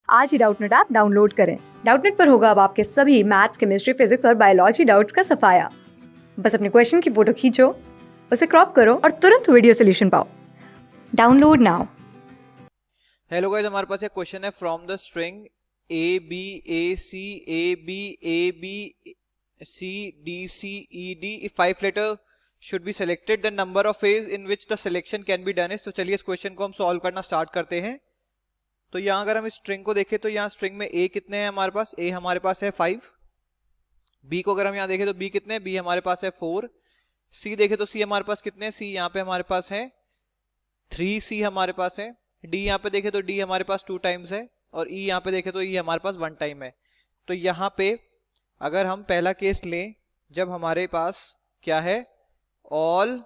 आज ही Doubtnut app download करें। Doubtnut पर होगा अब आपके सभी मैथ्स, केमिस्ट्री, फिजिक्स और बायोलॉजी डाउट्स का सफाया। बस अपने क्वेश्चन की फोटो खींचो, उसे क्रॉप करो और तुरंत वीडियो सोल्यूशन पाओ। Download now. हेलो गाइस, हमारे पास एक क्वेश्चन है from the string A B A B C D C E D if 5 letter should be selected the number of ways in which the selection can be done is. तो चलिए इस question को हम solve करना start करते हैं। तो यहाँ अगर हम इस स्ट्रिंग को देखें तो यहाँ स्ट्रिंग में ए कितने हैं हमारे पास, ए हमारे पास है 5। बी को अगर हम यहाँ देखें तो बी कितने हैं, बी हमारे पास है 4। सी देखें तो सी हमारे पास कितने हैं, सी यहाँ पे हमारे पास है 3, सी हमारे पास है। डी यहाँ पे देखें तो डी हमारे पास 2 टाइम्स है और ई यहाँ पे देखें तो ई हमारे पास 1 टाइम है। तो यहाँ पे अगर हम पहला केस लें जब हमारे पास क्या है, ऑल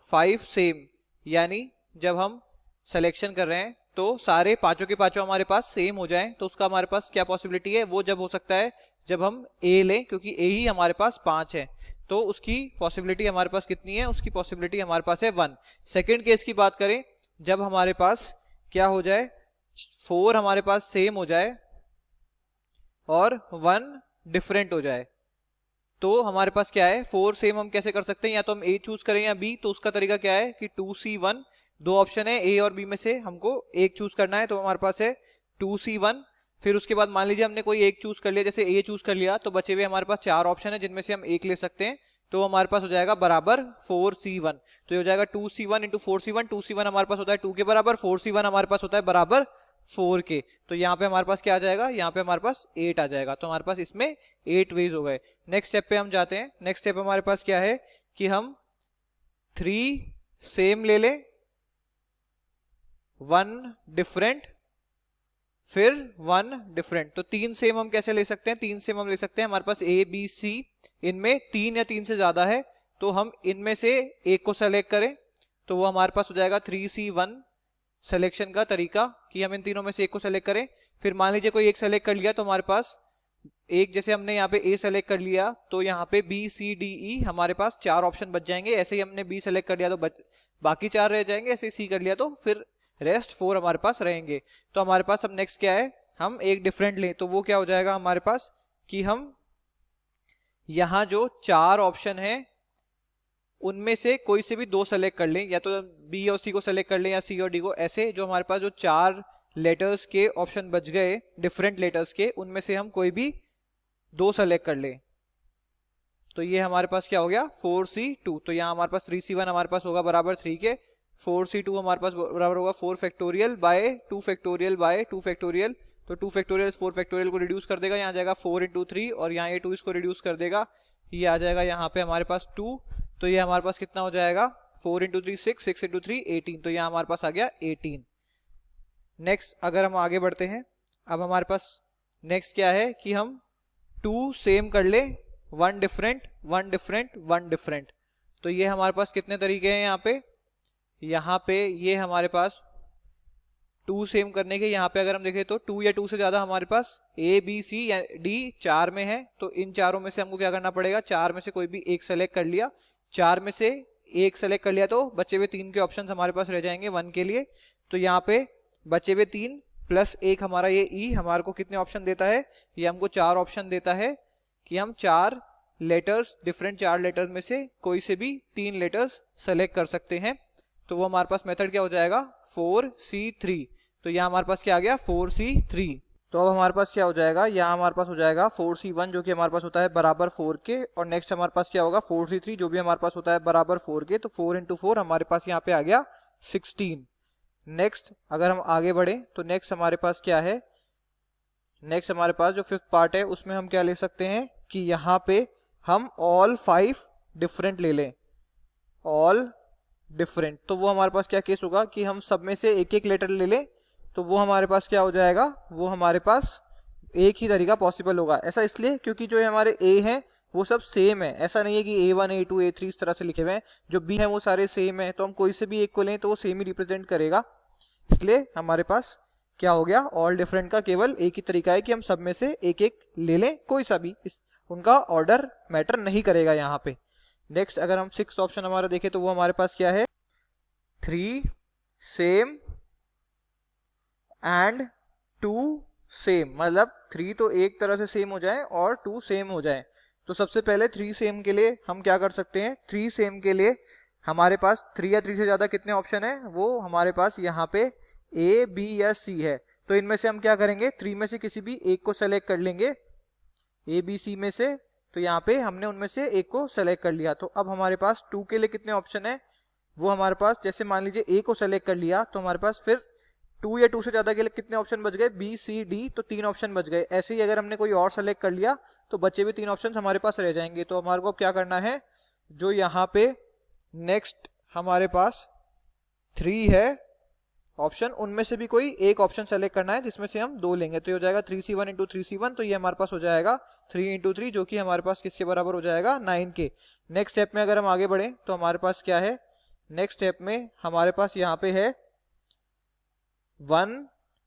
5 सेम, यानी जब हम सिलेक्शन कर रहे हैं तो सारे पांचों के पांचों हमारे पास सेम हो जाएं, तो उसका हमारे पास क्या पॉसिबिलिटी है, वो जब हो सकता है जब हम ए लें, क्योंकि ए ही हमारे पास 5 है। तो उसकी पॉसिबिलिटी हमारे पास कितनी है, उसकी पॉसिबिलिटी हमारे पास है 1। सेकेंड केस की बात करें जब हमारे पास क्या हो जाए, 4 हमारे पास सेम हो जाए और 1 डिफरेंट हो जाए, तो हमारे पास क्या है, 4 सेम हम कैसे कर सकते हैं, या तो हम ए चूज करें या बी। तो उसका तरीका क्या है कि 2C1, दो ऑप्शन है ए और बी में से हमको एक चूज करना है, तो हमारे पास है 2C1। फिर उसके बाद मान लीजिए हमने कोई एक चूज कर लिया, जैसे ए चूज कर लिया, तो बचे हुए हमारे पास 4 ऑप्शन है जिनमें से हम एक ले सकते हैं, तो हमारे पास हो जाएगा बराबर 4C1। तो ये हो जाएगा 2C1 इंटू 4C1। 2C1 हमारे पास होता है 2 के बराबर, 4C1 हमारे पास होता है बराबर 4 के। तो यहाँ पे हमारे पास क्या आ जाएगा, यहाँ पे हमारे पास 8 आ जाएगा। तो हमारे पास इसमें 8 वेज हो गए। नेक्स्ट स्टेप पे हम जाते हैं। नेक्स्ट स्टेप हमारे पास क्या है कि हम 3 सेम ले लें, 1 डिफरेंट, फिर 1 डिफरेंट। तो 3 सेम हम कैसे ले सकते हैं, 3 सेम हम ले सकते हैं, हमारे पास ए बी सी, इनमें 3 या 3 से ज्यादा है, तो हम इनमें से एक को सेलेक्ट करें, तो वो हमारे पास हो जाएगा 3C1 सिलेक्शन का तरीका, कि हम इन तीनों में से एक को सेलेक्ट करें। फिर मान लीजिए कोई एक सेलेक्ट कर लिया, तो हमारे पास एक, जैसे हमने यहाँ पे ए सेलेक्ट कर लिया, तो यहाँ पे बी सी डी ई हमारे पास 4 ऑप्शन बच जाएंगे। ऐसे ही हमने बी सेलेक्ट कर लिया तो बाकी 4 रह जाएंगे, ऐसे ही सी कर लिया तो फिर रेस्ट 4 हमारे पास रहेंगे। तो हमारे पास अब नेक्स्ट क्या है, हम एक डिफरेंट लें, तो वो क्या हो जाएगा हमारे पास कि हम यहाँ जो 4 ऑप्शन है उनमें से कोई से भी 2 सेलेक्ट कर लें, या तो बी और सी को सेलेक्ट कर लें या सी और डी को। ऐसे जो हमारे पास जो 4 लेटर्स के ऑप्शन बच गए डिफरेंट लेटर्स के, उनमें से हम कोई भी 2 सेलेक्ट कर लें। तो ये हमारे पास क्या हो गया 4C2। तो यहाँ हमारे पास 3C1 हमारे पास होगा बराबर 3 के, 4C2 हमारे पास बराबर होगा 4 factorial by 2 factorial by 2 factorial. तो 2 फैक्टोरियल 4 फैक्टोरियल को रिड्यूस कर देगा, यहाँ जाएगा 4 इंटू 3, और यहाँ ये 2 इसको रिड्यूस कर देगा, ये आ जाएगा यहाँ पे हमारे पास 2। तो ये हमारे पास कितना हो जाएगा, 4 इंटू 3 6, 6 इंटू 3 18। तो यहाँ हमारे पास आ गया 18। नेक्स्ट अगर हम आगे बढ़ते हैं, अब हमारे पास नेक्स्ट क्या है कि हम 2 सेम कर ले, 1 डिफरेंट 1 डिफरेंट 1 डिफरेंट। तो ये हमारे पास कितने तरीके हैं यहाँ पे ये हमारे पास 2 सेम करने के, यहाँ पे अगर हम देखें तो 2 या 2 से ज्यादा हमारे पास ए बी सी या डी 4 में है, तो इन चारों में से हमको क्या करना पड़ेगा, 4 में से कोई भी एक सेलेक्ट कर लिया, 4 में से एक सेलेक्ट कर लिया, तो बचे हुए 3 के ऑप्शन हमारे पास रह जाएंगे 1 के लिए। तो यहाँ पे बचे हुए 3 प्लस 1 हमारा ये ई हमारे को कितने ऑप्शन देता है, ये हमको 4 ऑप्शन देता है कि हम 4 लेटर्स, डिफरेंट 4 लेटर्स में से कोई से भी 3 लेटर्स सेलेक्ट कर सकते हैं। तो वो हमारे पास मेथड क्या हो जाएगा 4C3। तो यहाँ हमारे पास क्या आ गया 4C3। तो अब हमारे पास क्या हो जाएगा, यहाँ हमारे पास हो जाएगा 4C1 जो कि हमारे पास होता है बराबर 4 के, और नेक्स्ट हमारे पास क्या होगा 4C3 जो भी हमारे पास होता है बराबर 4 के। तो 4 इंटू 4 हमारे पास यहाँ पे आ गया 16। नेक्स्ट अगर हम आगे बढ़े तो नेक्स्ट हमारे पास क्या है, नेक्स्ट हमारे पास जो 5th पार्ट है उसमें हम क्या ले सकते हैं कि यहाँ पे हम ऑल 5 डिफरेंट ले लें, ऑल डिफरेंट। तो वो हमारे पास क्या केस होगा कि हम सब में से एक एक लेटर ले लें, तो वो हमारे पास क्या हो जाएगा, वो हमारे पास एक ही तरीका पॉसिबल होगा। ऐसा इसलिए क्योंकि जो हमारे ए हैं वो सब सेम है, ऐसा नहीं है कि A1 A2 A3 इस तरह से लिखे हुए हैं, जो बी है वो सारे सेम है, तो हम कोई से भी एक को लें तो वो सेम ही रिप्रेजेंट करेगा। इसलिए हमारे पास क्या हो गया, ऑल डिफरेंट का केवल एक ही तरीका है कि हम सब में से एक एक ले लें, कोई सा भी, उनका ऑर्डर मैटर नहीं करेगा यहाँ पे। नेक्स्ट अगर हम 6th ऑप्शन हमारा देखें तो वो हमारे पास क्या है, 3 सेम एंड 2 सेम, मतलब 3 तो एक तरह से सेम हो जाए और 2 सेम हो जाए। तो सबसे पहले 3 सेम के लिए हम क्या कर सकते हैं, 3 सेम के लिए हमारे पास 3 या 3 से ज्यादा कितने ऑप्शन है, वो हमारे पास यहाँ पे A, B या C है। तो इनमें से हम क्या करेंगे, 3 में से किसी भी एक को सेलेक्ट कर लेंगे, A, B, C में से। तो यहाँ पे हमने उनमें से एक को सेलेक्ट कर लिया। तो अब हमारे पास 2 के लिए कितने ऑप्शन है, वो हमारे पास, जैसे मान लीजिए A को सेलेक्ट कर लिया तो हमारे पास फिर 2 या 2 से ज्यादा के लिए कितने ऑप्शन बच गए, B, C, D, तो 3 ऑप्शन बच गए। ऐसे ही अगर हमने कोई और सेलेक्ट कर लिया तो बचे हुए 3 ऑप्शन हमारे पास रह जाएंगे। तो हमारे को क्या करना है, जो यहाँ पे नेक्स्ट हमारे पास 3 है ऑप्शन, उनमें से भी कोई एक ऑप्शन सेलेक्ट करना है जिसमें से हम 2 लेंगे। तो ये हो जाएगा 3C1 इंटू 3C1, तो ये हमारे पास हो जाएगा 3 इंटू 3, जो कि हमारे पास किसके बराबर हो जाएगा, 9 के। नेक्स्ट स्टेप में अगर हम आगे बढ़े तो हमारे पास क्या है, नेक्स्ट स्टेप में हमारे पास यहाँ पे है 1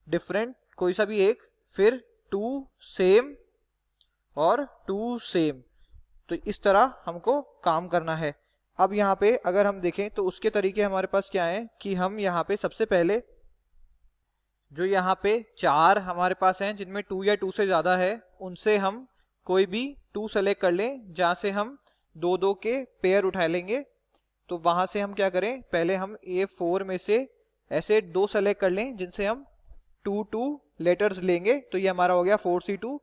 डिफरेंट, कोई सा भी एक, फिर 2 सेम और 2 सेम। तो इस तरह हमको काम करना है। अब यहाँ पे अगर हम देखें तो उसके तरीके हमारे पास क्या है कि हम यहाँ पे सबसे पहले जो यहाँ पे 4 हमारे पास हैं जिनमें 2 या 2 से ज्यादा है, उनसे हम कोई भी 2 सेलेक्ट कर लें, जहां से हम 2-2 के पेयर उठा लेंगे। तो वहां से हम क्या करें, पहले हम A4 में से ऐसे 2 सेलेक्ट कर लें जिनसे हम 2-2 लेटर्स लेंगे। तो ये हमारा हो गया 4C2।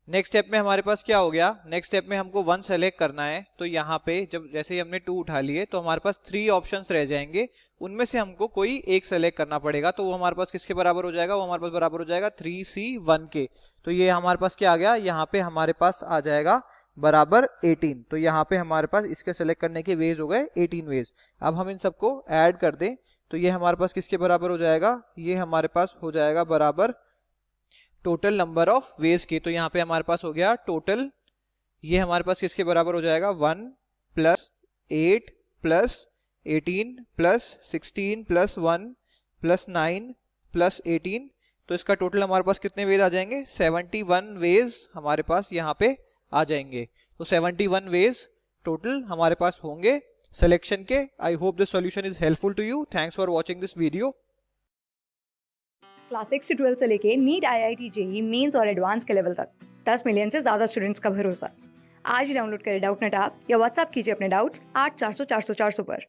नेक्स्ट स्टेप में हमारे पास क्या हो गया, नेक्स्ट स्टेप में हमको 1 सेलेक्ट करना है। तो यहाँ पे जब जैसे ही हमने 2 उठा लिए तो हमारे पास 3 ऑप्शंस रह जाएंगे, उनमें से हमको कोई एक सेलेक्ट करना पड़ेगा। तो वो हमारे पास किसके बराबर हो जाएगा, वो हमारे पास बराबर हो जाएगा 3C1 के। तो ये हमारे पास क्या आ गया, यहाँ पे हमारे पास आ जाएगा बराबर 18। तो यहाँ पे हमारे पास इसके सेलेक्ट करने के वेज हो गए 18 वेज। अब हम इन सबको ऐड कर दें तो ये हमारे पास किसके बराबर हो जाएगा, ये हमारे पास हो जाएगा बराबर टोटल नंबर ऑफ वेज के। तो यहाँ पे हमारे पास हो गया टोटल, ये हमारे पास किसके बराबर हो जाएगा, 1 plus 8 plus 18 plus 16 plus 1 plus 9 plus 18। तो इसका टोटल हमारे पास कितने वेज आ जाएंगे, 71 वेज हमारे पास यहाँ पे आ जाएंगे। तो 71 वेज टोटल हमारे पास होंगे सिलेक्शन के। I hope this solution is helpful to you. Thanks for watching this video. Class 6 से 12 से लेके नीट, IIT, JEE मेंस और एडवांस के लेवल तक 10 मिलियन से ज्यादा स्टूडेंट्स का भरोसा। आज ही डाउनलोड करें डाउटनेट ऐप या व्हाट्सएप कीजिए अपने डाउट्स 8400 400 400 पर।